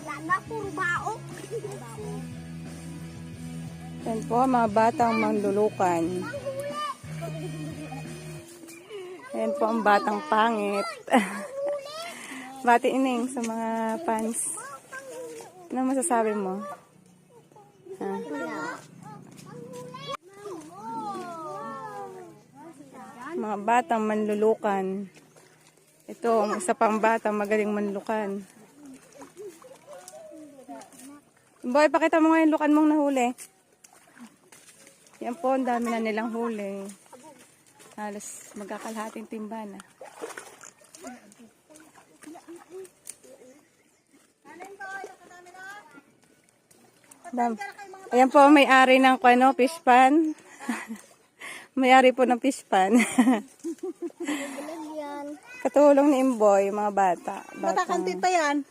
Sana puro baok. Yan po, mga batang manlulukan. Yan po ang batang pangit. Bati ining sa mga fans. Ano masasabi mo? Ha? Mga batang manlulukan. Ito, ang isa pang batang magaling manlukan. Boy, pakita mo nga yung lukan mong nahuli. Yan po, ang dami na nilang huli. Halos magkakalahating timba na. Ayan po, may-ari ng fish pan. May-ari po ng fish pan. Katulong ni Imboy, mga bata. Matakanti pa yan.